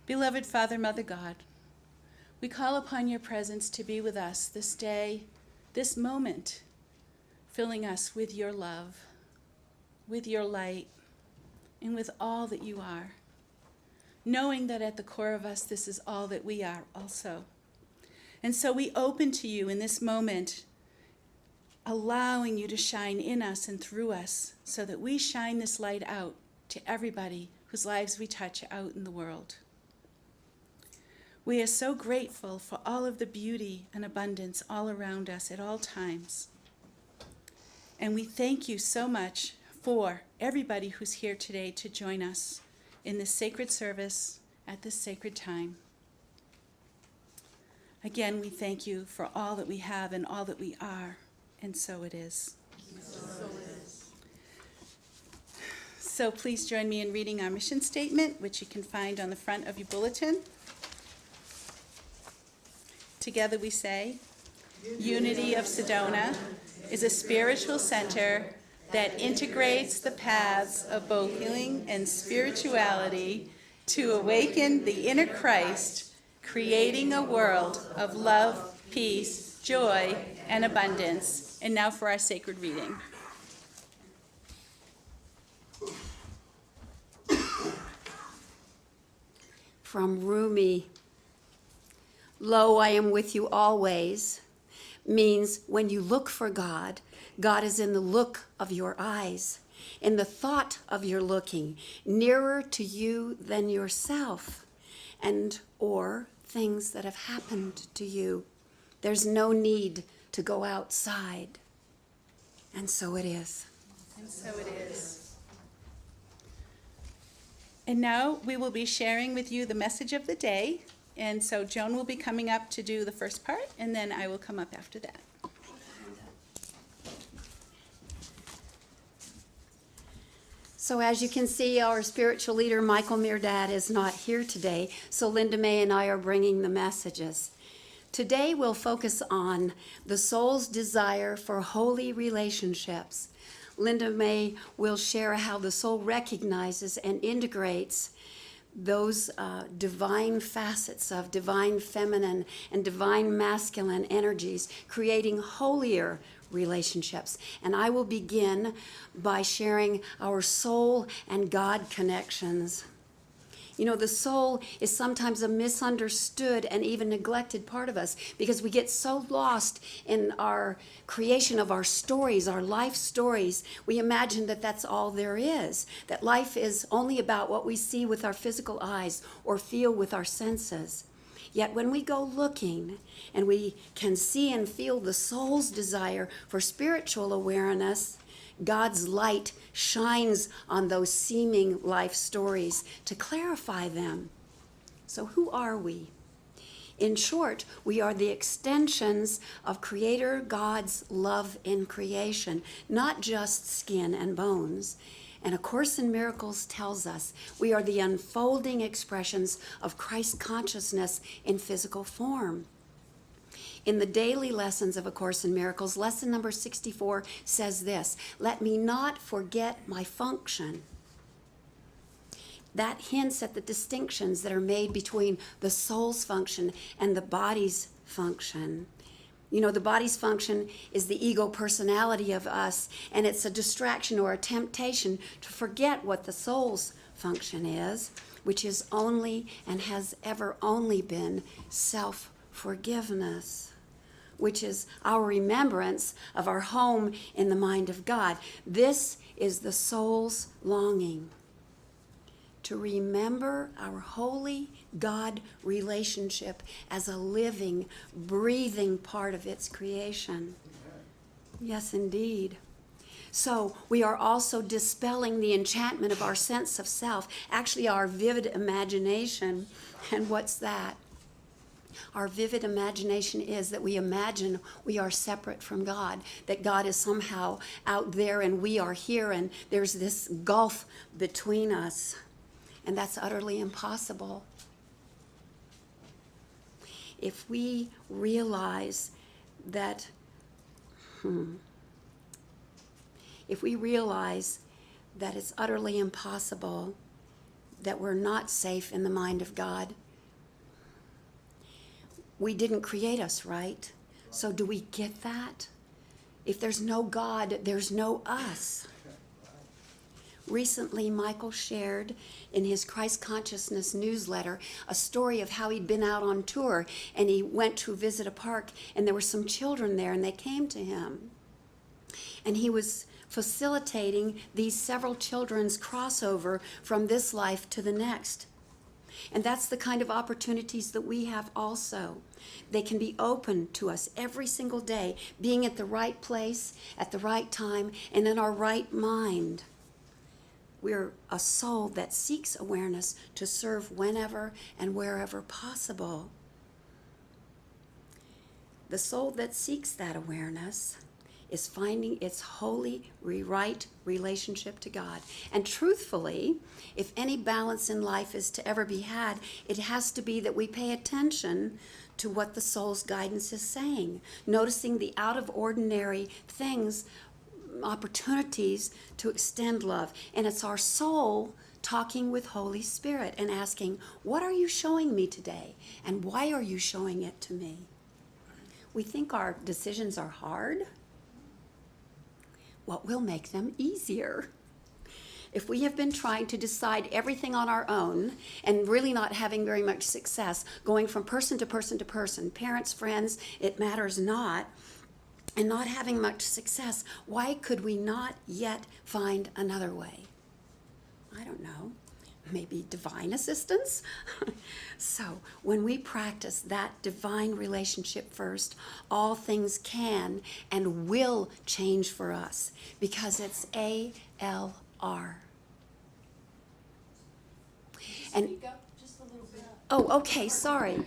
Beloved Father, Mother God, we call upon your presence to be with us this day, this moment, filling us with your love, with your light, and with all that you are, knowing that at the core of us, this is all that we are also. And so we open to you in this moment, allowing you to shine in us and through us so that we shine this light out to everybody whose lives we touch out in the world. We are so grateful for all of the beauty and abundance all around us at all times. And we thank you so much for everybody who's here today to join us in this sacred service at this sacred time. Again, we thank you for all that we have and all that we are, and so it is. So it is. So please join me in reading our mission statement, which you can find on the front of your bulletin. Together we say, Unity of Sedona is a spiritual center that integrates the paths of both healing and spirituality to awaken the inner Christ, creating a world of love, peace, joy, and abundance. And now for our sacred reading. From Rumi. Lo, I am with you always, means when you look for God, God is in the look of your eyes, in the thought of your looking, nearer to you than yourself, and or things that have happened to you. There's no need to go outside. And so it is. And so it is. And now we will be sharing with you the message of the day. And so Joan will be coming up to do the first part, and then I will come up after that. So as you can see, our spiritual leader, Michael Mirdad, is not here today, so Linda May and I are bringing the messages. Today we'll focus on the soul's desire for holy relationships. Linda May will share how the soul recognizes and integrates those divine facets of divine feminine and divine masculine energies, creating holier relationships. And I will begin by sharing our soul and God connections. You know, the soul is sometimes a misunderstood and even neglected part of us because we get so lost in our creation of our stories, our life stories. We imagine that that's all there is, that life is only about what we see with our physical eyes or feel with our senses. Yet when we go looking and we can see and feel the soul's desire for spiritual awareness, God's light shines on those seeming life stories to clarify them. So who are we? In short, we are the extensions of Creator God's love in creation, not just skin and bones. And A Course in Miracles tells us we are the unfolding expressions of Christ consciousness in physical form. In the daily lessons of A Course in Miracles, lesson number 64 says this: let me not forget my function. That hints at the distinctions that are made between the soul's function and the body's function. You know, the body's function is the ego personality of us, and it's a distraction or a temptation to forget what the soul's function is, which is only and has ever only been self-forgiveness, which is our remembrance of our home in the mind of God. This is the soul's longing, to remember our holy God relationship as a living, breathing part of its creation. Yes, indeed. So we are also dispelling the enchantment of our sense of self, actually our vivid imagination. And what's that? Our vivid imagination is that we imagine we are separate from God, that God is somehow out there and we are here, and there's this gulf between us. And that's utterly impossible. if we realize that, if we realize that it's utterly impossible, that we're not safe in the mind of God, we didn't create us, right? So do we get that? If there's no God, there's no us. Recently, Michael shared in his Christ Consciousness newsletter a story of how he'd been out on tour, and he went to visit a park, and there were some children there, and they came to him. And he was facilitating these several children's crossover from this life to the next. And that's the kind of opportunities that we have also. They can be open to us every single day, being at the right place, at the right time, and in our right mind. We're a soul that seeks awareness to serve whenever and wherever possible. The soul that seeks that awareness is finding its holy, right relationship to God. And truthfully, if any balance in life is to ever be had, it has to be that we pay attention to what the soul's guidance is saying, noticing the out of ordinary things, opportunities to extend love. And it's our soul talking with Holy Spirit and asking, what are you showing me today? And why are you showing it to me? We think our decisions are hard. What will make them easier? If we have been trying to decide everything on our own and really not having very much success, going from person to person to person, parents, friends, it matters not, and not having much success, why could we not yet find another way? I don't know. Maybe divine assistance? So when we practice that divine relationship first, all things can and will change for us because it's ALR. And Just a little bit. oh, okay, sorry.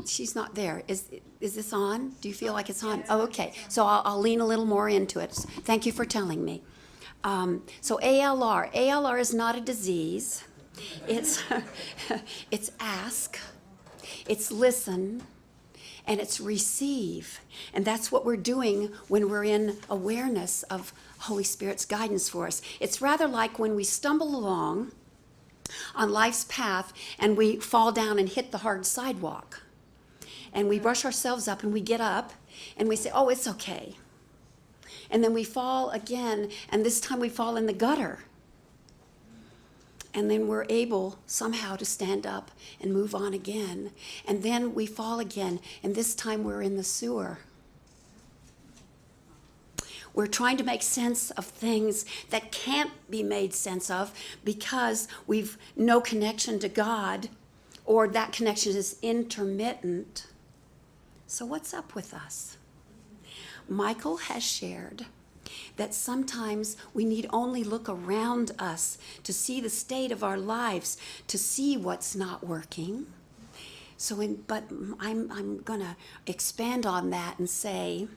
She's not there. Is this on? Do you feel like it's on? Oh, okay. So I'll lean a little more into it. Thank you for telling me. So ALR. ALR is not a disease. It's it's ask, it's listen, and it's receive. And that's what we're doing when we're in awareness of Holy Spirit's guidance for us. It's rather like when we stumble along on life's path and we fall down and hit the hard sidewalk. And we brush ourselves up and we get up and we say, oh, it's okay. And then we fall again, and this time we fall in the gutter. And then we're able somehow to stand up and move on again. And then we fall again, and this time we're in the sewer. We're trying to make sense of things that can't be made sense of because we've no connection to God, or that connection is intermittent. So what's up with us? Michael has shared that sometimes we need only look around us to see the state of our lives, to see what's not working. But I'm going to expand on that and say,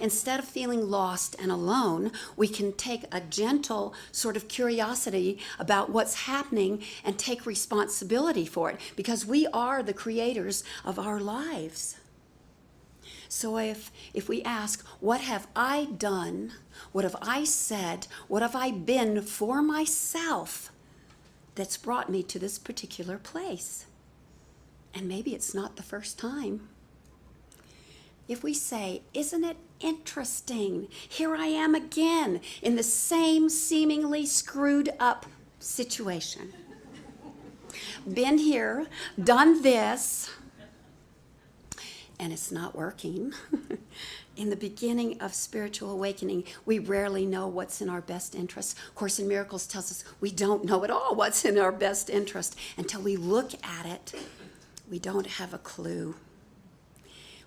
instead of feeling lost and alone, we can take a gentle sort of curiosity about what's happening and take responsibility for it, because we are the creators of our lives. So if we ask, what have I done? What have I said? What have I been for myself that's brought me to this particular place? And maybe it's not the first time. If we say, isn't it interesting? Here I am again in the same seemingly screwed up situation. Been here, done this, and it's not working. In the beginning of spiritual awakening, we rarely know what's in our best interest. Course in Miracles tells us we don't know at all what's in our best interest. Until we look at it, we don't have a clue.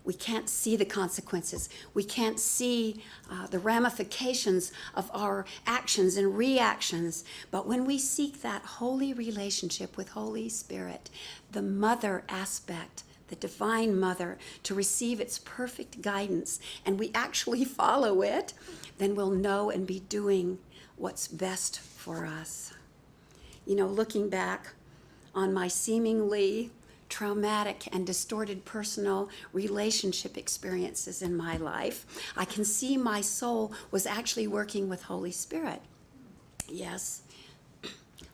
We can't see the consequences. We can't see the ramifications of our actions and reactions. But when we seek that holy relationship with Holy Spirit, the mother aspect, the divine mother, to receive its perfect guidance, and we actually follow it, then we'll know and be doing what's best for us. You know, looking back on my seemingly traumatic and distorted personal relationship experiences in my life, I can see my soul was actually working with Holy Spirit. Yes,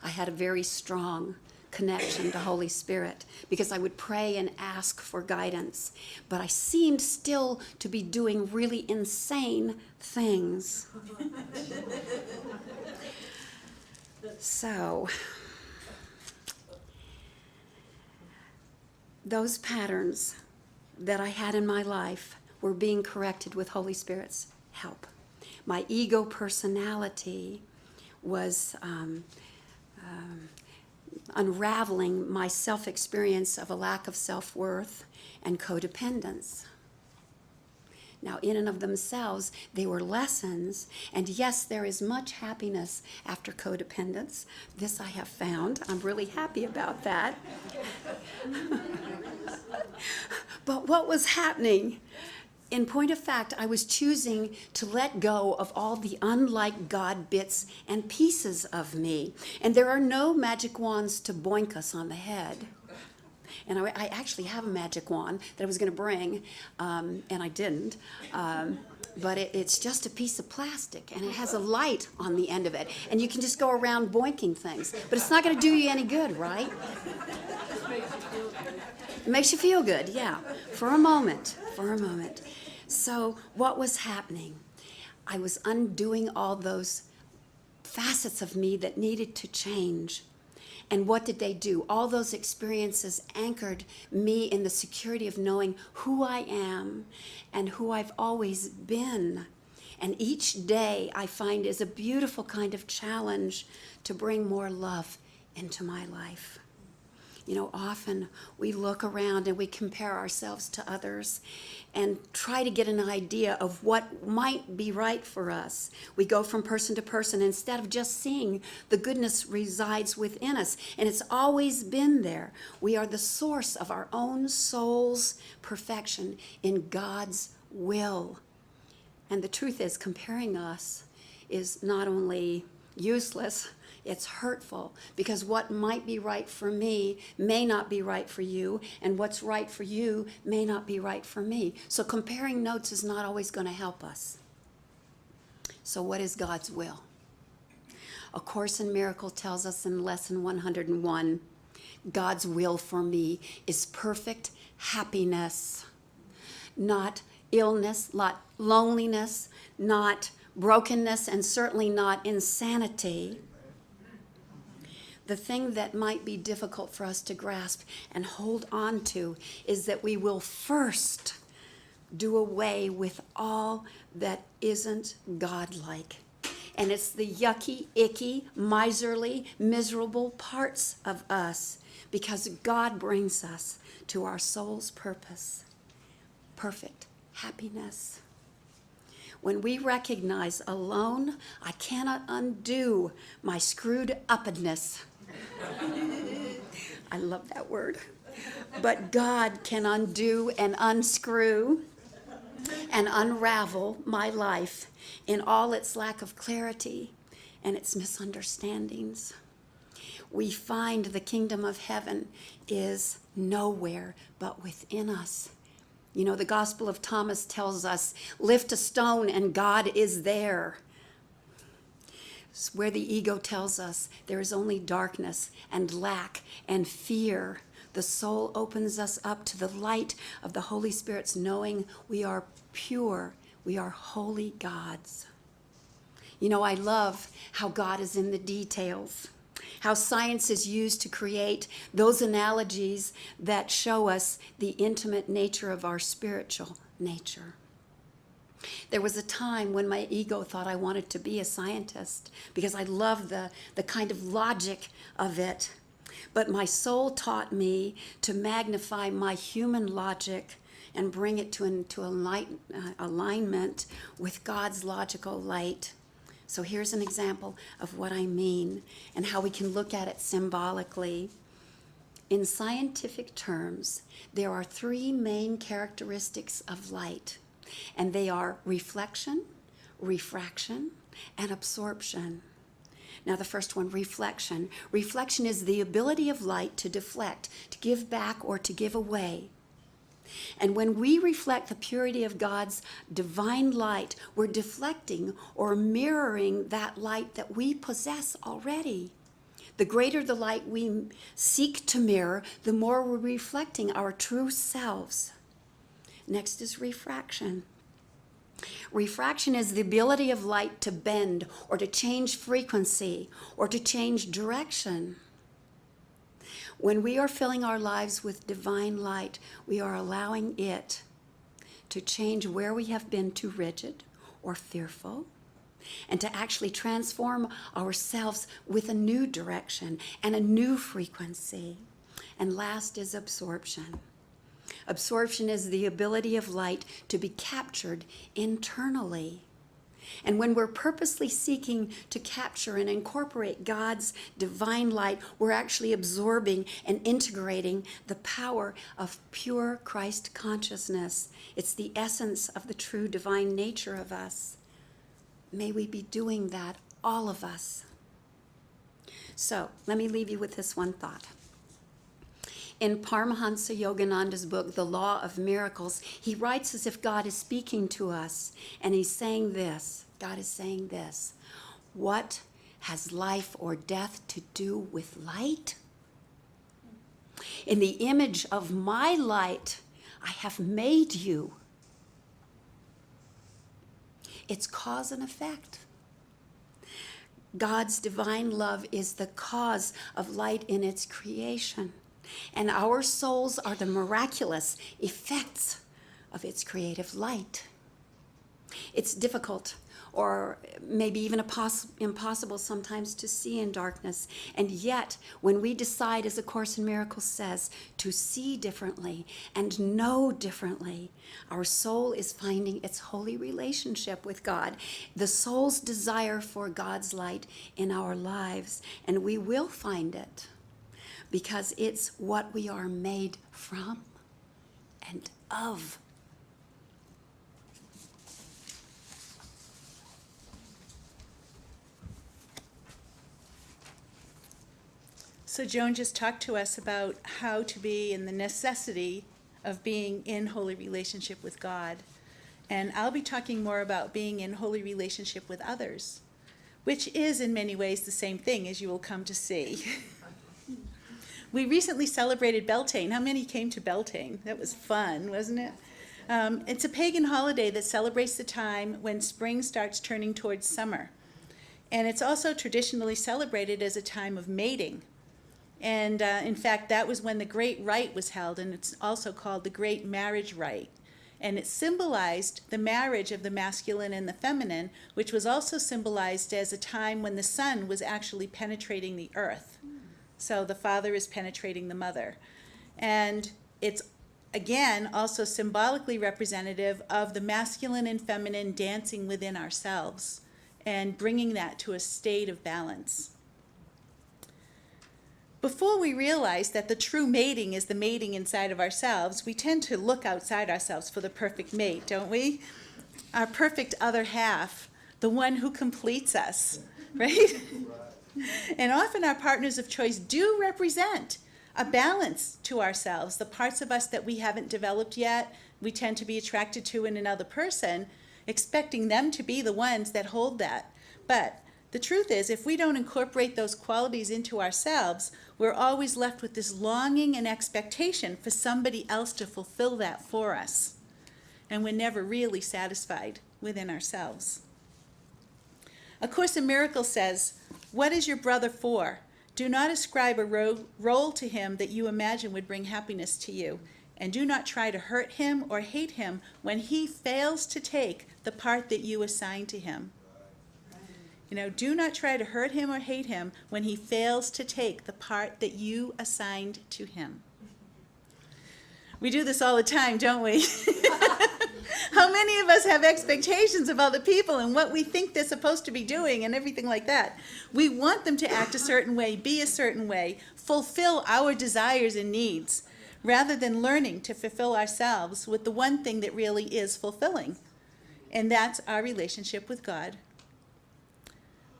I had a very strong connection to Holy Spirit because I would pray and ask for guidance, but I seemed still to be doing really insane things. So, those patterns that I had in my life were being corrected with Holy Spirit's help. My ego personality was unraveling my self-experience of a lack of self-worth and codependence. Now, in and of themselves, they were lessons, and yes, there is much happiness after codependence. This I have found. I'm really happy about that. But what was happening? In point of fact, I was choosing to let go of all the unlike God bits and pieces of me. And there are no magic wands to boink us on the head. And I actually have a magic wand that I was going to bring, and I didn't. But it's just a piece of plastic, and it has a light on the end of it. And you can just go around boinking things. But it's not going to do you any good, right? It makes you feel good, yeah, for a moment. So what was happening? I was undoing all those facets of me that needed to change. And what did they do? All those experiences anchored me in the security of knowing who I am and who I've always been. And each day I find is a beautiful kind of challenge to bring more love into my life. You know, often we look around and we compare ourselves to others and try to get an idea of what might be right for us. We go from person to person instead of just seeing the goodness resides within us. And it's always been there. We are the source of our own soul's perfection in God's will. And the truth is, comparing us is not only useless, it's hurtful, because what might be right for me may not be right for you, and what's right for you may not be right for me. So comparing notes is not always going to help us. So what is God's will? A Course in Miracles tells us in Lesson 101, God's will for me is perfect happiness, not illness, not loneliness, not brokenness, and certainly not insanity. The thing that might be difficult for us to grasp and hold on to is that we will first do away with all that isn't godlike. And it's the yucky, icky, miserly, miserable parts of us, because God brings us to our soul's purpose, perfect happiness. When we recognize alone, I cannot undo my screwed-up-ed-ness. I love that word. But God can undo and unscrew and unravel my life in all its lack of clarity and its misunderstandings. We find the kingdom of heaven is nowhere but within us. You know, the Gospel of Thomas tells us, lift a stone and God is there. It's where the ego tells us there is only darkness and lack and fear. The soul opens us up to the light of the Holy Spirit's knowing we are pure, we are holy gods. You know, I love how God is in the details, how science is used to create those analogies that show us the intimate nature of our spiritual nature. There was a time when my ego thought I wanted to be a scientist because I loved the kind of logic of it. But my soul taught me to magnify my human logic and bring it into alignment with God's logical light. So here's an example of what I mean and how we can look at it symbolically. In scientific terms, there are three main characteristics of light, and they are reflection, refraction, and absorption. Now the first one, reflection. Reflection is the ability of light to deflect, to give back, or to give away. And when we reflect the purity of God's divine light, we're deflecting or mirroring that light that we possess already. The greater the light we seek to mirror, the more we're reflecting our true selves. Next is refraction. Refraction is the ability of light to bend or to change frequency or to change direction. When we are filling our lives with divine light, we are allowing it to change where we have been too rigid or fearful, and to actually transform ourselves with a new direction and a new frequency. And last is absorption. Absorption is the ability of light to be captured internally. And when we're purposely seeking to capture and incorporate God's divine light, we're actually absorbing and integrating the power of pure Christ consciousness. It's the essence of the true divine nature of us. May we be doing that, all of us. So, let me leave you with this one thought. In Paramahansa Yogananda's book, The Law of Miracles, he writes as if God is speaking to us, and he's saying this. God is saying this. What has life or death to do with light? In the image of my light, I have made you. It's cause and effect. God's divine love is the cause of light in its creation. And our souls are the miraculous effects of its creative light. It's difficult, or maybe even impossible sometimes, to see in darkness. And yet, when we decide, as A Course in Miracles says, to see differently and know differently, our soul is finding its holy relationship with God, the soul's desire for God's light in our lives, and we will find it. Because it's what we are made from and of. So Joan just talked to us about how to be and the necessity of being in holy relationship with God. And I'll be talking more about being in holy relationship with others, which is in many ways the same thing, as you will come to see. We recently celebrated Beltane. How many came to Beltane? That was fun, wasn't it? It's a pagan holiday that celebrates the time when spring starts turning towards summer. And it's also traditionally celebrated as a time of mating. And in fact, that was when the great rite was held, and it's also called the Great Marriage Rite. And it symbolized the marriage of the masculine and the feminine, which was also symbolized as a time when the sun was actually penetrating the earth. So the father is penetrating the mother. And it's, again, also symbolically representative of the masculine and feminine dancing within ourselves and bringing that to a state of balance. Before we realize that the true mating is the mating inside of ourselves, we tend to look outside ourselves for the perfect mate, don't we? Our perfect other half, the one who completes us, right? And often our partners of choice do represent a balance to ourselves. The parts of us that we haven't developed yet, we tend to be attracted to in another person, expecting them to be the ones that hold that. But the truth is, if we don't incorporate those qualities into ourselves, we're always left with this longing and expectation for somebody else to fulfill that for us. And we're never really satisfied within ourselves. A Course in Miracles says, "What is your brother for? Do not ascribe a role to him that you imagine would bring happiness to you, and do not try to hurt him or hate him when he fails to take the part that you assign to him." Do not try to hurt him or hate him when he fails to take the part that you assigned to him. We do this all the time, don't we? How many of us have expectations of other people and what we think they're supposed to be doing and everything like that? We want them to act a certain way, be a certain way, fulfill our desires and needs, rather than learning to fulfill ourselves with the one thing that really is fulfilling. And that's our relationship with God.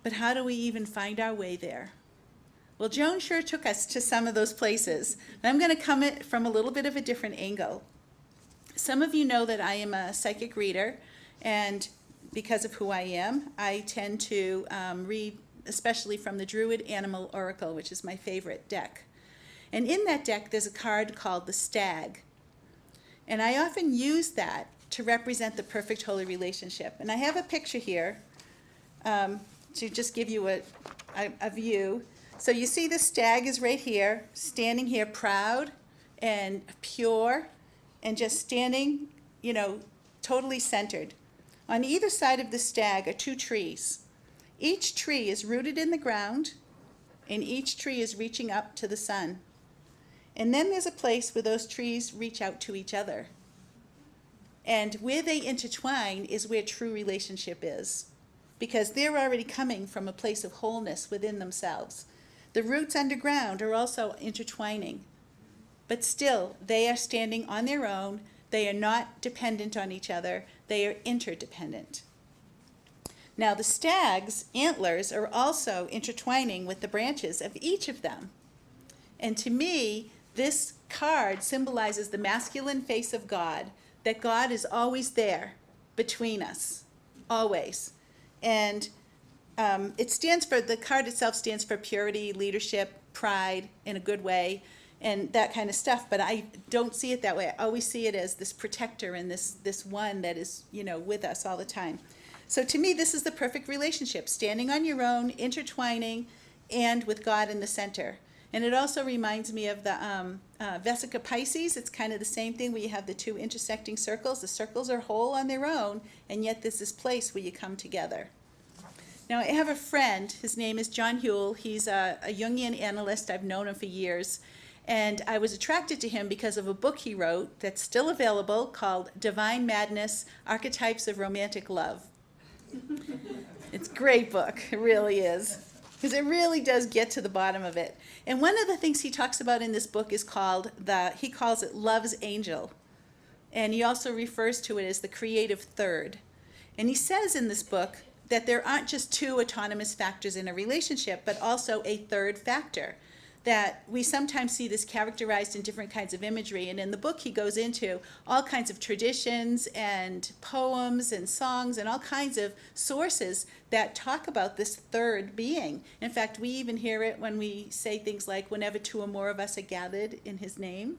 But how do we even find our way there? Well, Joan sure took us to some of those places. And I'm going to come at from a little bit of a different angle. Some of you know that I am a psychic reader, and because of who I am, I tend to read especially from the Druid Animal Oracle, which is my favorite deck. And in that deck, there's a card called the Stag. And I often use that to represent the perfect holy relationship. And I have a picture here to just give you a view. So you see the stag is right here, standing here proud and pure and just standing, totally centered. On either side of the stag are two trees. Each tree is rooted in the ground, and each tree is reaching up to the sun. And then there's a place where those trees reach out to each other. And where they intertwine is where true relationship is, because they're already coming from a place of wholeness within themselves. The roots underground are also intertwining, but still they are standing on their own. They are not dependent on each other. They are interdependent. Now the stag's antlers are also intertwining with the branches of each of them. And to me, this card symbolizes the masculine face of God, that God is always there between us, always. And the card itself stands for purity, leadership, pride in a good way, and that kind of stuff. But I don't see it that way. I always see it as this protector and this one that is, with us all the time. So to me, this is the perfect relationship, standing on your own, intertwining, and with God in the center. And it also reminds me of the Vesica Pisces. It's kind of the same thing where you have the two intersecting circles. The circles are whole on their own, and yet there's this place where you come together. Now, I have a friend. His name is John Huell. He's a Jungian analyst. I've known him for years. And I was attracted to him because of a book he wrote that's still available called Divine Madness, Archetypes of Romantic Love. It's a great book. It really is. Because it really does get to the bottom of it. And one of the things he talks about in this book is he calls it Love's Angel. And he also refers to it as the creative third. And he says in this book that there aren't just two autonomous factors in a relationship, but also a third factor. That we sometimes see this characterized in different kinds of imagery. And in the book, he goes into all kinds of traditions and poems and songs and all kinds of sources that talk about this third being. In fact, we even hear it when we say things like, whenever two or more of us are gathered in his name.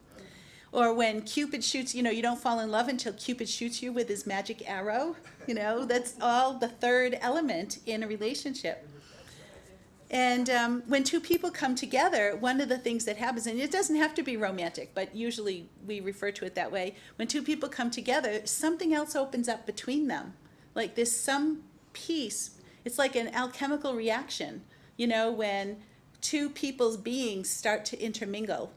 Or when Cupid shoots, you don't fall in love until Cupid shoots you with his magic arrow. That's all the third element in a relationship. And when two people come together, one of the things that happens, and it doesn't have to be romantic, but usually we refer to it that way, when two people come together, something else opens up between them. Like there's some peace. It's like an alchemical reaction, when two people's beings start to intermingle.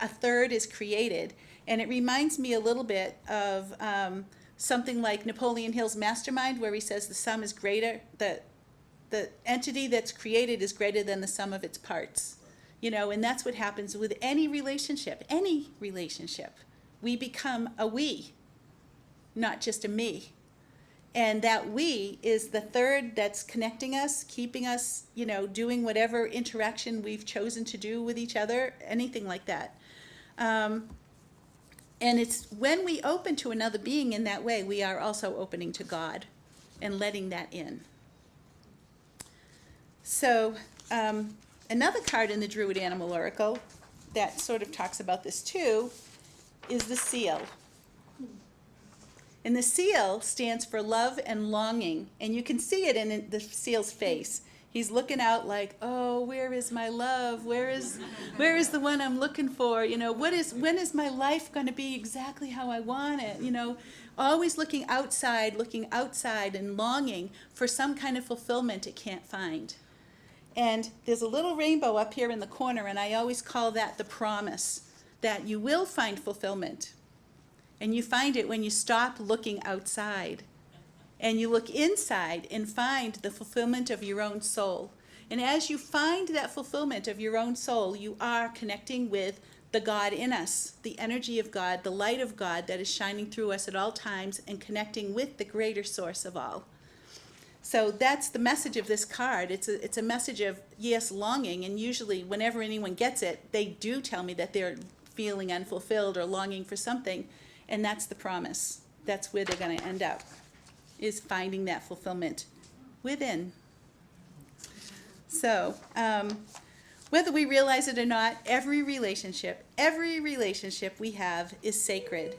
A third is created. And it reminds me a little bit of something like Napoleon Hill's Mastermind, where he says the sum is greater, the entity that's created is greater than the sum of its parts. And that's what happens with any relationship. We become a we, not just a me. And that we is the third that's connecting us, keeping us, doing whatever interaction we've chosen to do with each other, anything like that. And it's when we open to another being in that way, we are also opening to God and letting that in. So another card in the Druid Animal Oracle that sort of talks about this too is the seal. And the seal stands for love and longing. And you can see it in the seal's face. He's looking out like, oh, where is my love? Where is the one I'm looking for? When is my life going to be exactly how I want it? Always looking outside and longing for some kind of fulfillment it can't find. And there's a little rainbow up here in the corner, and I always call that the promise that you will find fulfillment. And you find it when you stop looking outside and you look inside and find the fulfillment of your own soul. And as you find that fulfillment of your own soul, you are connecting with the God in us, the energy of God, the light of God that is shining through us at all times and connecting with the greater source of all. So that's the message of this card. It's a message of, yes, longing, and usually whenever anyone gets it, they do tell me that they're feeling unfulfilled or longing for something, and that's the promise. That's where they're going to end up, is finding that fulfillment within. So, whether we realize it or not, every relationship we have is sacred,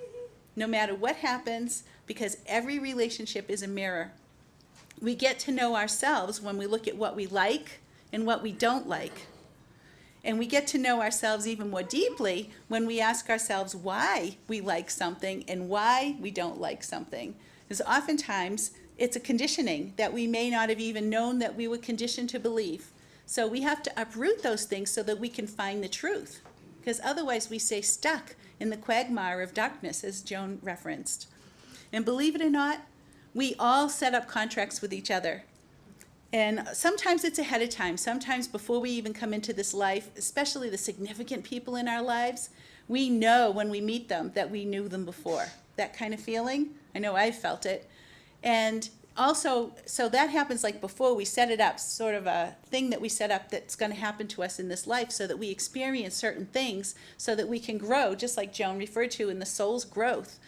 no matter what happens, because every relationship is a mirror. We get to know ourselves when we look at what we like and what we don't like. And we get to know ourselves even more deeply when we ask ourselves why we like something and why we don't like something. Because oftentimes it's a conditioning that we may not have even known that we were conditioned to believe. So we have to uproot those things so that we can find the truth. Because otherwise we stay stuck in the quagmire of darkness, as Joan referenced. And believe it or not, we all set up contracts with each other. And sometimes it's ahead of time. Sometimes before we even come into this life, especially the significant people in our lives, we know when we meet them that we knew them before. That kind of feeling, I know I've felt it. And also, so that happens like before we set it up, sort of a thing that we set up that's going to happen to us in this life, so that we experience certain things so that we can grow, just like Joan referred to in the soul's growth.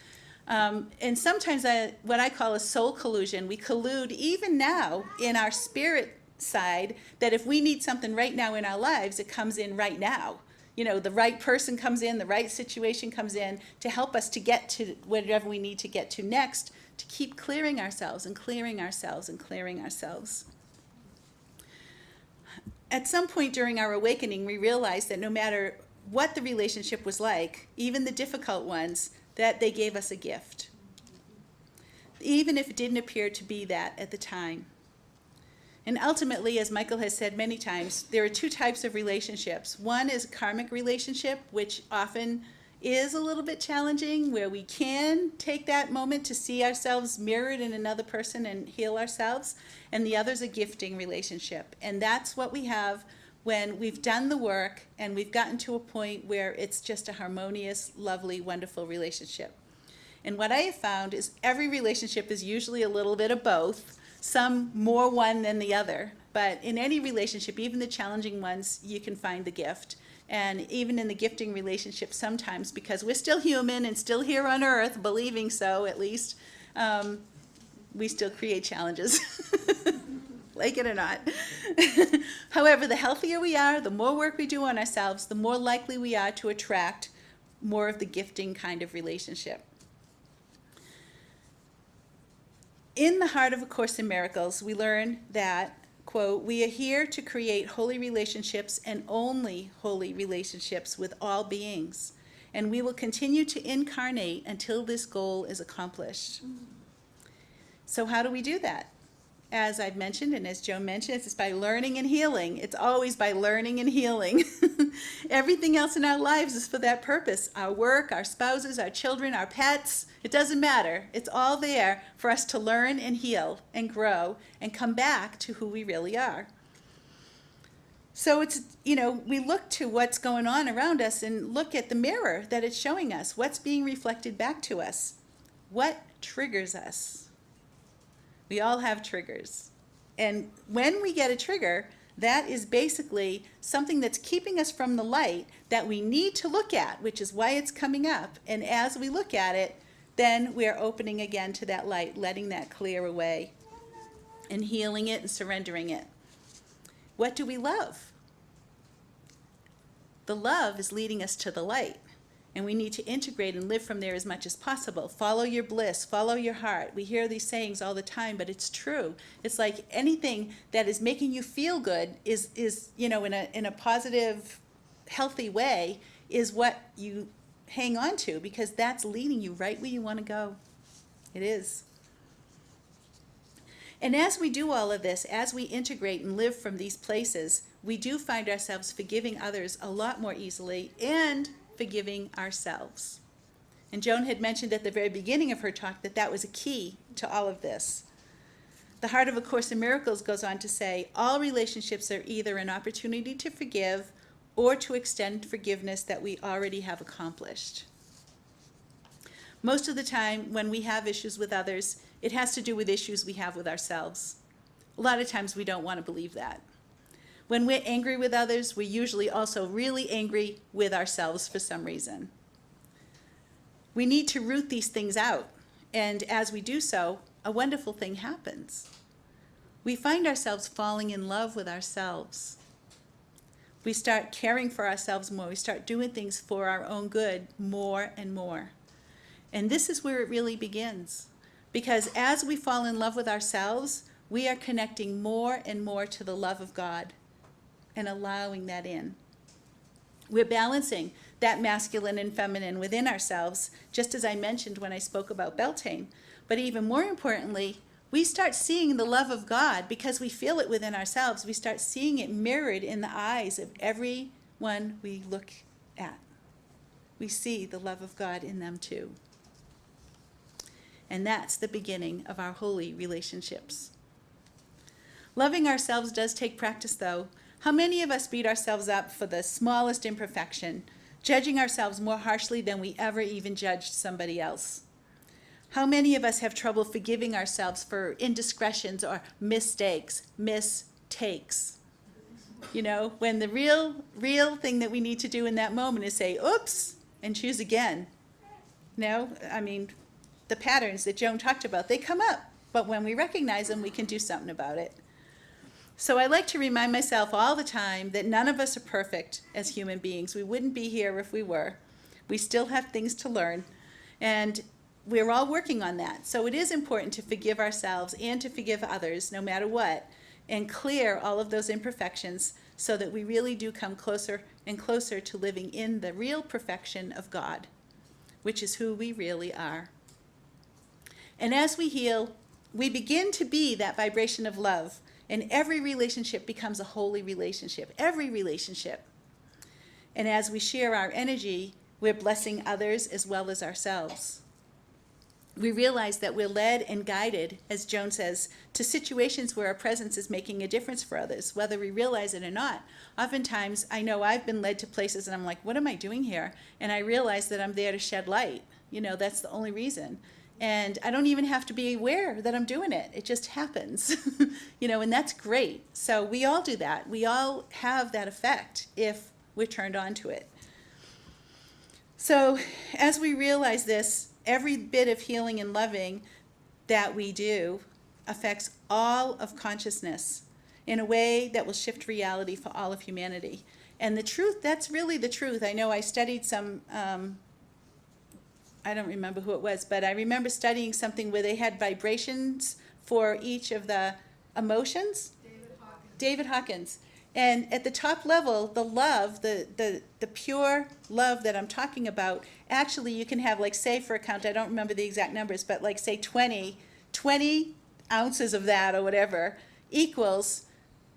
And sometimes what I call a soul collusion, we collude even now in our spirit side, that if we need something right now in our lives, it comes in right now. You know, the right person comes in, the right situation comes in to help us to get to whatever we need to get to next, to keep clearing ourselves and clearing ourselves and clearing ourselves. At some point during our awakening, we realized that no matter what the relationship was like, even the difficult ones, that they gave us a gift, even if it didn't appear to be that at the time. And ultimately, as Michael has said many times, there are two types of relationships. One is a karmic relationship, which often is a little bit challenging, where we can take that moment to see ourselves mirrored in another person and heal ourselves. And the other is a gifting relationship. And that's what we have when we've done the work and we've gotten to a point where it's just a harmonious, lovely, wonderful relationship. And what I have found is every relationship is usually a little bit of both, some more one than the other. But in any relationship, even the challenging ones, you can find the gift. And even in the gifting relationship, sometimes, because we're still human and still here on earth, believing so at least, we still create challenges. Like it or not. However, the healthier we are, the more work we do on ourselves, the more likely we are to attract more of the gifting kind of relationship. In the heart of A Course in Miracles, we learn that, quote, "We are here to create holy relationships and only holy relationships with all beings, and we will continue to incarnate until this goal is accomplished." So how do we do that? As I've mentioned, and as Joan mentioned, it's by learning and healing. It's always by learning and healing. Everything else in our lives is for that purpose. Our work, our spouses, our children, our pets, it doesn't matter. It's all there for us to learn and heal and grow and come back to who we really are. So it's, we look to what's going on around us and look at the mirror that it's showing us. What's being reflected back to us? What triggers us? We all have triggers. And when we get a trigger, that is basically something that's keeping us from the light that we need to look at, which is why it's coming up. And as we look at it, then we are opening again to that light, letting that clear away and healing it and surrendering it. What do we love? The love is leading us to the light. And we need to integrate and live from there as much as possible. Follow your bliss, follow your heart. We hear these sayings all the time, but it's true. It's like anything that is making you feel good is in a positive, healthy way, is what you hang on to, because that's leading you right where you want to go. It is. And as we do all of this, as we integrate and live from these places, we do find ourselves forgiving others a lot more easily and forgiving ourselves. And Joan had mentioned at the very beginning of her talk that was a key to all of this. The Heart of A Course in Miracles goes on to say, all relationships are either an opportunity to forgive or to extend forgiveness that we already have accomplished. Most of the time when we have issues with others, it has to do with issues we have with ourselves. a lot of times we don't want to believe that. When we're angry with others, we're usually also really angry with ourselves for some reason. We need to root these things out, and as we do so, a wonderful thing happens. We find ourselves falling in love with ourselves. We start caring for ourselves more. We start doing things for our own good more and more. And this is where it really begins. Because as we fall in love with ourselves, we are connecting more and more to the love of God and allowing that in. We're balancing that masculine and feminine within ourselves, just as I mentioned when I spoke about Beltane. But even more importantly, we start seeing the love of God because we feel it within ourselves. We start seeing it mirrored in the eyes of everyone we look at. We see the love of God in them too. And that's the beginning of our holy relationships. Loving ourselves does take practice, though. How many of us beat ourselves up for the smallest imperfection, judging ourselves more harshly than we ever even judged somebody else? How many of us have trouble forgiving ourselves for indiscretions or mistakes? You know, when the real thing that we need to do in that moment is say, oops, and choose again. No, I mean, the patterns that Joan talked about, they come up, but when we recognize them, we can do something about it. So I like to remind myself all the time that none of us are perfect as human beings. We wouldn't be here if we were. We still have things to learn, and we're all working on that. So it is important to forgive ourselves and to forgive others, no matter what, and clear all of those imperfections so that we really do come closer and closer to living in the real perfection of God, which is who we really are. And as we heal, we begin to be that vibration of love, and every relationship becomes a holy relationship, every relationship. And as we share our energy, we're blessing others as well as ourselves. We realize that we're led and guided, as Joan says, to situations where our presence is making a difference for others, whether we realize it or not. Oftentimes, I know I've been led to places and I'm like, what am I doing here? And I realize that I'm there to shed light. You know, that's the only reason. And I don't even have to be aware that I'm doing it. It just happens, you know, and that's great. So we all do that. We all have that effect if we're turned on to it. So as we realize this, every bit of healing and loving that we do affects all of consciousness in a way that will shift reality for all of humanity. And the truth, that's really the truth. I know I studied some, I don't remember who it was, but I remember studying something where they had vibrations for each of the emotions. David Hawkins. And at the top level, the love, the pure love that I'm talking about, actually you can have, like, say for a count, I don't remember the exact numbers, but like say 20 ounces of that or whatever equals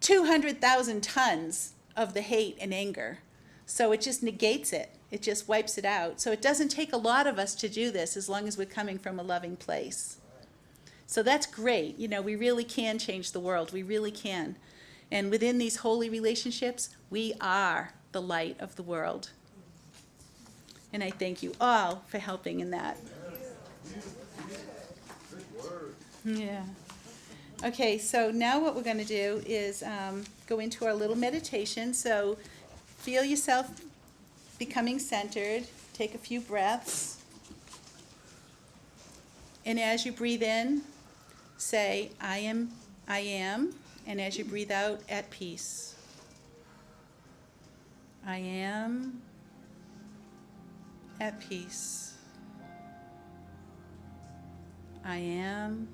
200,000 tons of the hate and anger. So it just negates it. It just wipes it out. So it doesn't take a lot of us to do this as long as we're coming from a loving place. So that's great. You know, we really can change the world. We really can. And within these holy relationships, we are the light of the world. And I thank you all for helping in that. Yeah. Okay, so now what we're going to do is go into our little meditation. So feel yourself becoming centered. Take a few breaths. And as you breathe in, say, I am. And as you breathe out, at peace. I am at peace. I am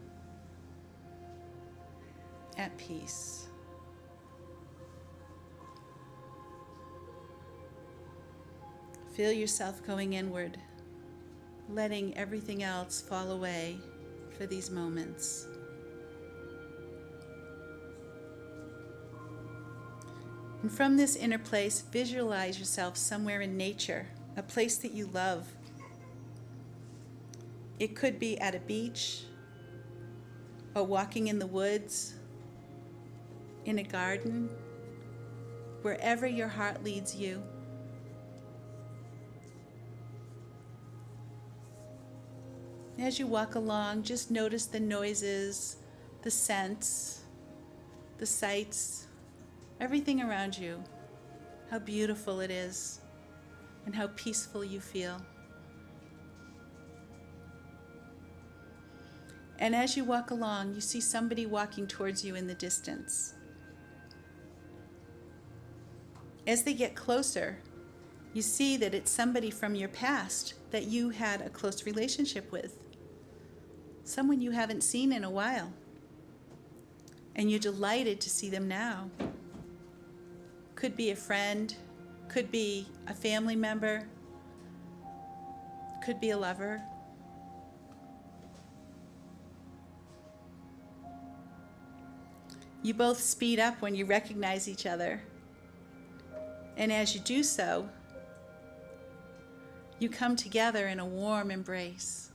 at peace. Feel yourself going inward, letting everything else fall away for these moments. And from this inner place, visualize yourself somewhere in nature, a place that you love. It could be at a beach, or walking in the woods, in a garden, wherever your heart leads you. As you walk along, just notice the noises, the scents, the sights, everything around you, how beautiful it is, and how peaceful you feel. And as you walk along, you see somebody walking towards you in the distance. As they get closer, you see that it's somebody from your past that you had a close relationship with, someone you haven't seen in a while, and you're delighted to see them now. Could be a friend, could be a family member, could be a lover. You both speed up when you recognize each other. And as you do so, you come together in a warm embrace.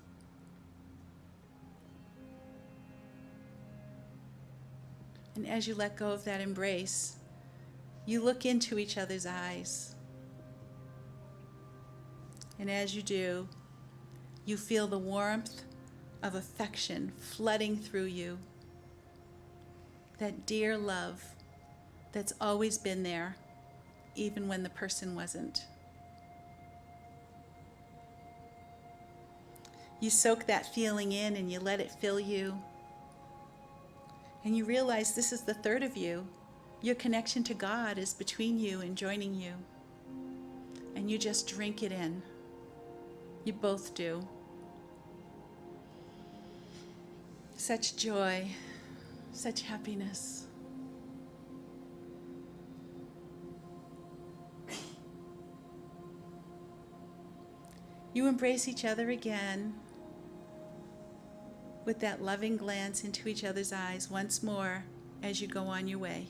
And as you let go of that embrace, you look into each other's eyes. And as you do, you feel the warmth of affection flooding through you. That dear love that's always been there, even when the person wasn't. You soak that feeling in and you let it fill you. And you realize this is the third of you. Your connection to God is between you and joining you. And you just drink it in. You both do. Such joy, such happiness. You embrace each other again with that loving glance into each other's eyes once more as you go on your way.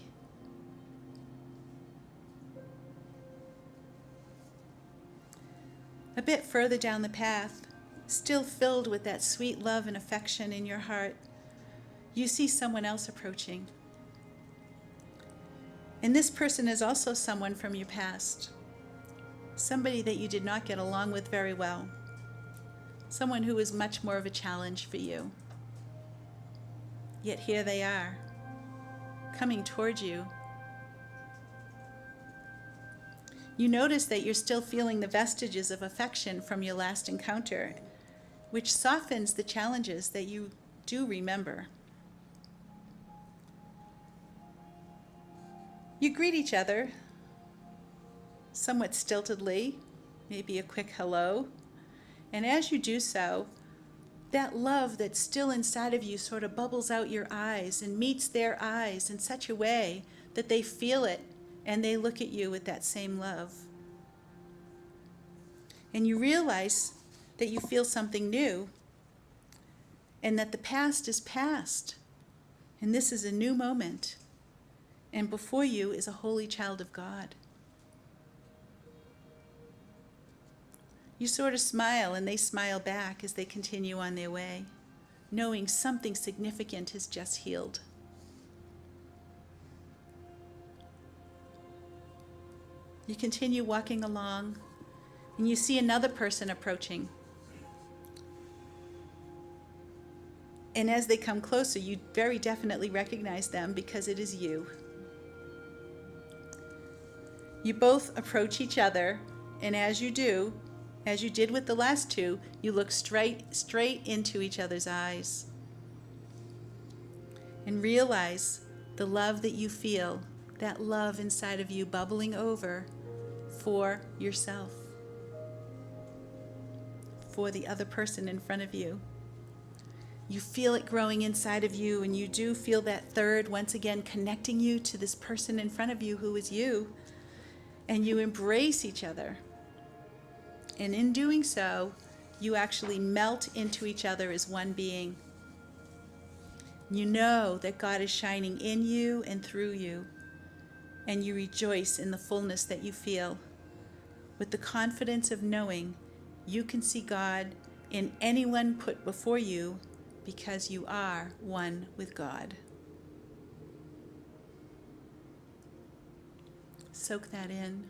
A bit further down the path, still filled with that sweet love and affection in your heart, you see someone else approaching. And this person is also someone from your past. Somebody that you did not get along with very well. Someone who was much more of a challenge for you. Yet here they are, coming toward you. You notice that you're still feeling the vestiges of affection from your last encounter, which softens the challenges that you do remember. You greet each other, somewhat stiltedly, maybe a quick hello. And as you do so, that love that's still inside of you sort of bubbles out your eyes and meets their eyes in such a way that they feel it and they look at you with that same love. And you realize that you feel something new and that the past is past and this is a new moment. And before you is a holy child of God. You sort of smile and they smile back as they continue on their way, knowing something significant has just healed. You continue walking along and you see another person approaching. And as they come closer, you very definitely recognize them because it is you. You both approach each other, and as you do, as you did with the last two, you look straight into each other's eyes and realize the love that you feel, that love inside of you bubbling over for yourself, for the other person in front of you. You feel it growing inside of you, and you do feel that third once again connecting you to this person in front of you who is you, and you embrace each other. And in doing so, you actually melt into each other as one being. You know that God is shining in you and through you, and you rejoice in the fullness that you feel, with the confidence of knowing you can see God in anyone put before you because you are one with God. Soak that in.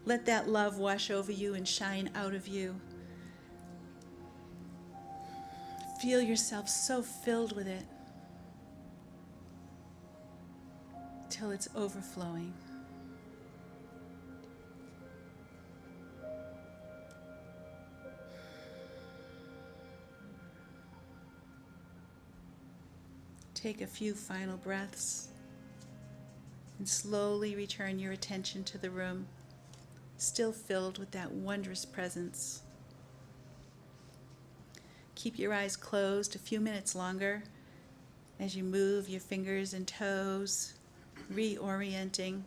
Let that love wash over you and shine out of you. Feel yourself so filled with it. till it's overflowing. Take a few final breaths and slowly return your attention to the room, still filled with that wondrous presence. Keep your eyes closed a few minutes longer as you move your fingers and toes, reorienting,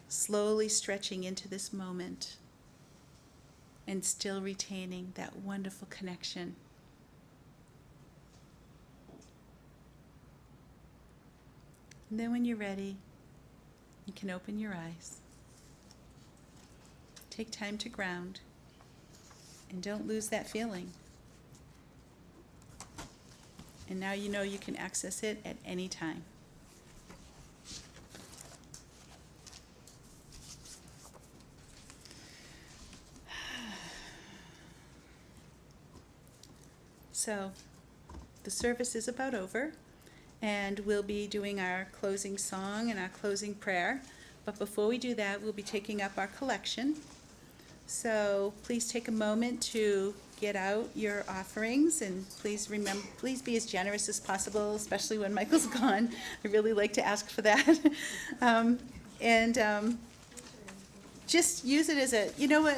slowly stretching into this moment, and still retaining that wonderful connection. And then when you're ready, you can open your eyes. Take time to ground, and don't lose that feeling. And now you know you can access it at any time. So, the service is about over, and we'll be doing our closing song and our closing prayer. But before we do that, we'll be taking up our collection. So please take a moment to get out your offerings, and please be as generous as possible, especially when Michael's gone. I really like to ask for that. Just use it as a, you know what,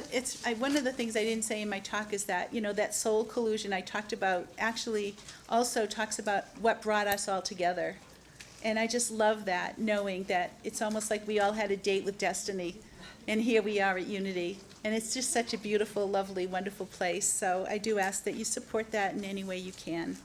one of the things I didn't say in my talk is that, that soul collusion I talked about actually also talks about what brought us all together. And I just love that, knowing that it's almost like we all had a date with destiny, and here we are at Unity. And it's just such a beautiful, lovely, wonderful place. So I do ask that you support that in any way you can.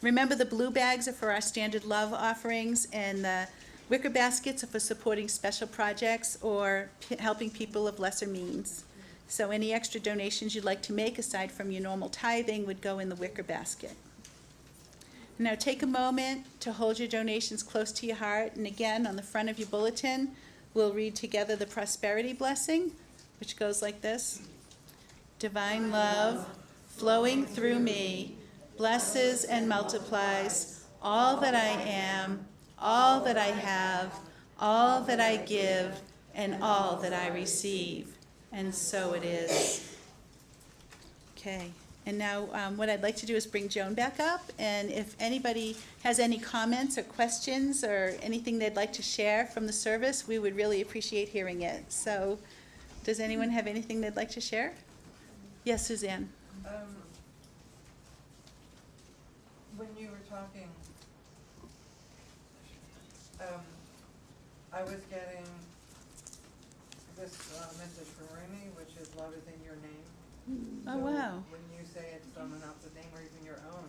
Remember, the blue bags are for our standard love offerings, and the wicker baskets are for supporting special projects or helping people of lesser means. So any extra donations you'd like to make aside from your normal tithing would go in the wicker basket. Now take a moment to hold your donations close to your heart. And again, on the front of your bulletin, we'll read together the prosperity blessing, which goes like this. Divine love flowing through me blesses and multiplies all that I am, all that I have, all that I give, and all that I receive. And so it is. Okay. And now what I'd like to do is bring Joan back up, and if anybody has any comments or questions or anything they'd like to share from the service, we would really appreciate hearing it. So does anyone have anything they'd like to share? Yes, Suzanne. When you were talking, I was getting this message from Rumi, which is love is in your name. Oh, So wow. when you say it's someone else's name or even your own,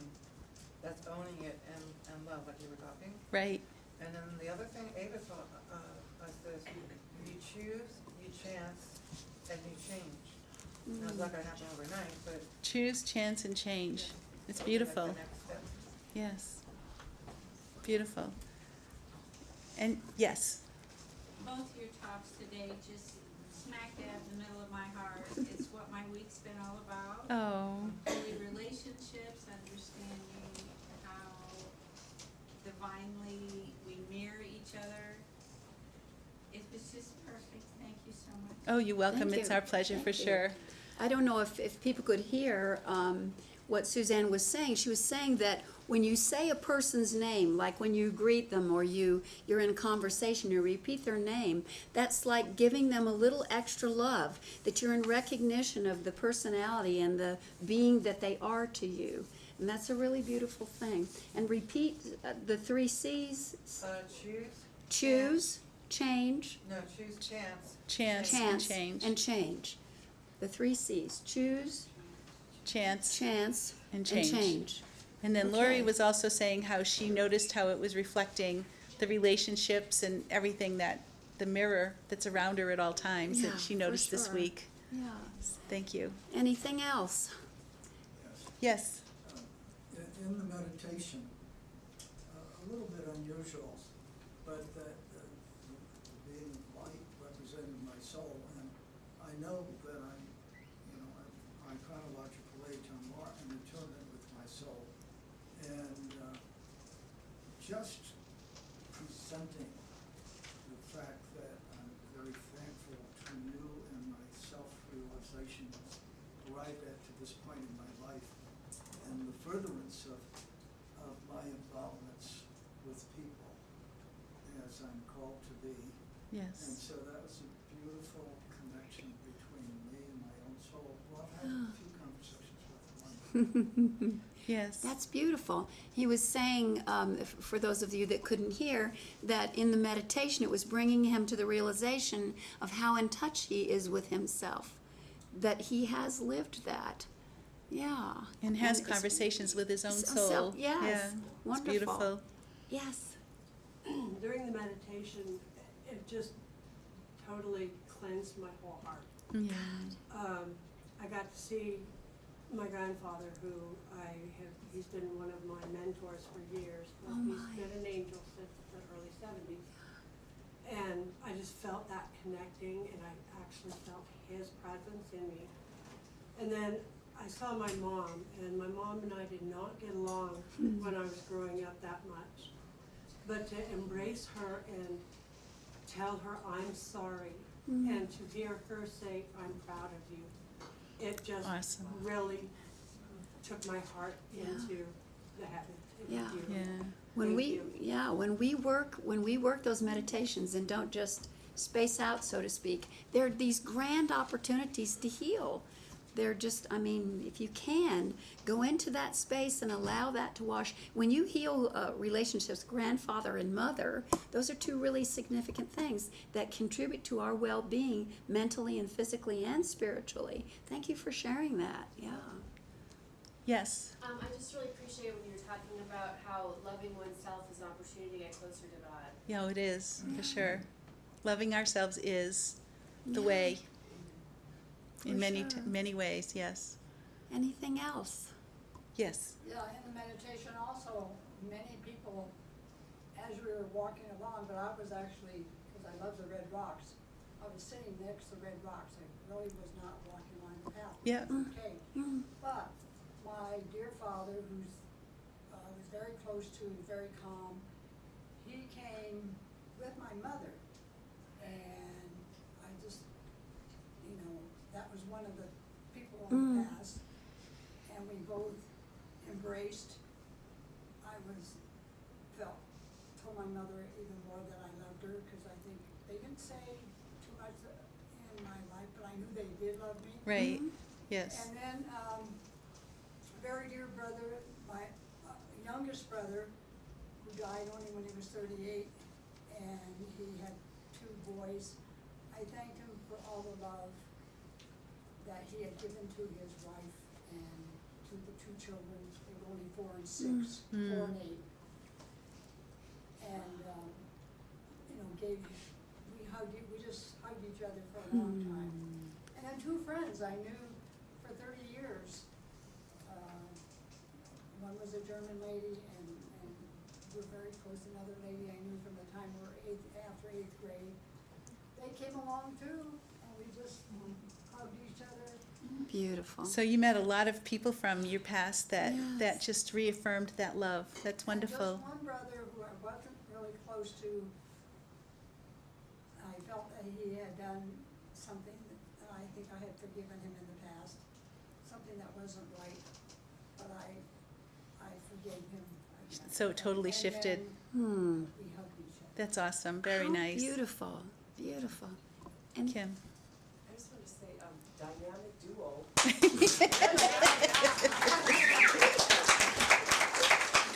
that's owning it and love, like you were talking. Right. And then the other thing Ava taught us is you choose, you chance, and you change. Now, it's not going to happen overnight, but Choose, chance, and change. It's that's beautiful. the next step. Yes. Beautiful. And yes. Both your talks today just smack dab in the middle of my heart. It's what my week's been all about. Oh. Holy relationships, understanding how divinely we mirror each other. It was just perfect. Thank you so much. Oh, you're welcome. Thank It's you. our pleasure for sure. I don't know if people could hear what Suzanne was saying. She was saying that when you say a person's name, like when you greet them or you're in a conversation, you repeat their name, that's like giving them a little extra love, that you're in recognition of the personality and the being that they are to you. And that's a really beautiful thing. And repeat the 3 C's. Choose. Choose, change, No, choose, chance. Chance, chance, and change. and change. The 3 C's. Choose, Chance. chance, And and change. change. And then Okay. Lori was also saying how she noticed how it was reflecting the relationships and everything, that the mirror that's around her at all times, Yeah, that she for noticed this sure. week. Yeah. Thank you. Anything else? Yes. In the meditation, a little bit unusual, but that the being of light represented my soul, and I know that I'm chronologically I'm in attunement with my soul, and just presenting arrive at to this point in my life, and the furtherance of my involvements with people as I'm called to be. And Yes. so that was a beautiful connection between me and my own soul. Well, I've had a few conversations with one. Yes. That's beautiful. He was saying, for those of you that couldn't hear, that in the meditation it was bringing him to the realization of how in touch he is with himself, that he has lived that. Yeah. And has it's- conversations with his own so- soul. yes. Yeah. Wonderful. It's beautiful. Yes. During the meditation, it just totally cleansed my whole heart. Yeah. I got to see my grandfather, who he's been one of my mentors for years. But Oh, he's my. been an angel since the early 70s. And I just felt that connecting, and I actually felt his presence in me. And then I saw my mom, and my mom and I did not get along when I was growing up that much. But to embrace her and tell her I'm sorry, and to hear her say I'm proud of you, it just Awesome. really took my heart Yeah. into the heaven. It was Yeah. beautiful. Yeah. When we work those meditations and don't just space out, so to speak, there are these grand opportunities to heal. They're just, I mean, if you can, go into that space and allow that to wash. When you heal relationships, grandfather and mother, those are two really significant things that contribute to our well-being mentally and physically and spiritually. Thank you for sharing that, yeah. Yes. I just really appreciate when you were talking about how loving oneself is an opportunity to get closer to God. Yeah, it is, for sure. Loving ourselves is the Yeah. way. In For many, sure. many ways, yes. Anything else? Yes. Yeah, in the meditation also, many people, as we were walking along, but I was actually, because I love the red rocks, I was sitting next to the red rocks. I really was not walking along the path. which Yeah. was okay. Mm. But my dear father, who's, I was very close to, very calm, he came with my mother. And I just, you know, that was one of the people on the path. And we both embraced. I told my mother even more that I loved her, because I think they didn't say too much in my life, but I knew they did love me. Right. Yes. And then, a very dear brother, my youngest brother, who died only when he was 38, and he had 2 boys. I thanked him for all the love that he had given to his wife and to the 2 children. They were only 4 and 6, 4 and 8. And, you know, we just hugged each other for a long time. And then 2 friends I knew for 30 years. One was a German lady, and we're very close. Another lady I knew from the time we were after 8th grade. They came along too, and we just hugged each other. Beautiful. So you met a lot of people from your past that Yes. just reaffirmed that love. That's wonderful. And just one brother who I wasn't really close to, I felt that he had done something that I think I had forgiven him in the past, something that wasn't right, but I forgave him. So it totally And shifted. then we hugged each other. That's awesome. Very How nice. Beautiful, beautiful. And Kim. I just want to say, dynamic duo.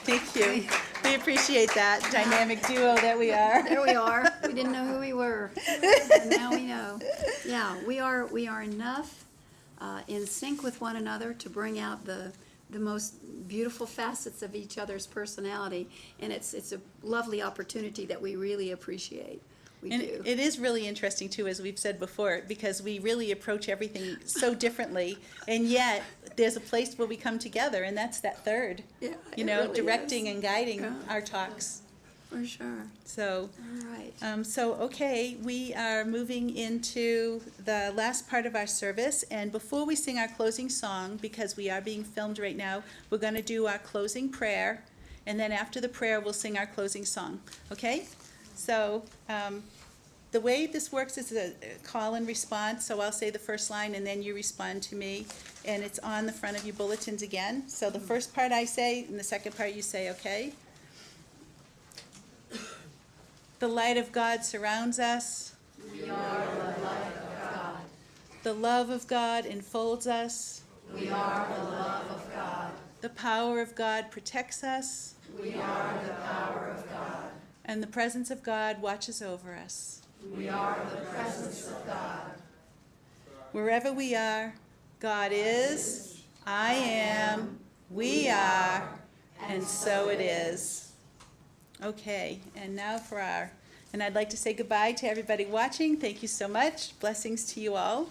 Thank you. We appreciate that dynamic duo that we are. there we are. We didn't know who we were, and now we know. Yeah, we are enough in sync with one another to bring out the most beautiful facets of each other's personality, and it's a lovely opportunity that we really appreciate. We And do. it is really interesting too, as we've said before, because we really approach everything so differently, and yet there's a place where we come together, and that's that third. Yeah, You it know, really directing is. and guiding Yeah. our talks. For sure. So, All right. okay, we are moving into the last part of our service, and before we sing our closing song, because we are being filmed right now, we're going to do our closing prayer, and then after the prayer, we'll sing our closing song. Okay? So, the way this works is a call and response, so I'll say the first line and then you respond to me, and it's on the front of your bulletins again. So the first part I say, and the second part you say, okay? The light of God surrounds us. We are the light of God. The love of God enfolds us. We are the love of God. The power of God protects us. We are the power of God. And the presence of God watches over us. We are the presence of God. Wherever we are, God is, I am, we are, and so it is. Okay, and now and I'd like to say goodbye to everybody watching. Thank you so much. Blessings to you all.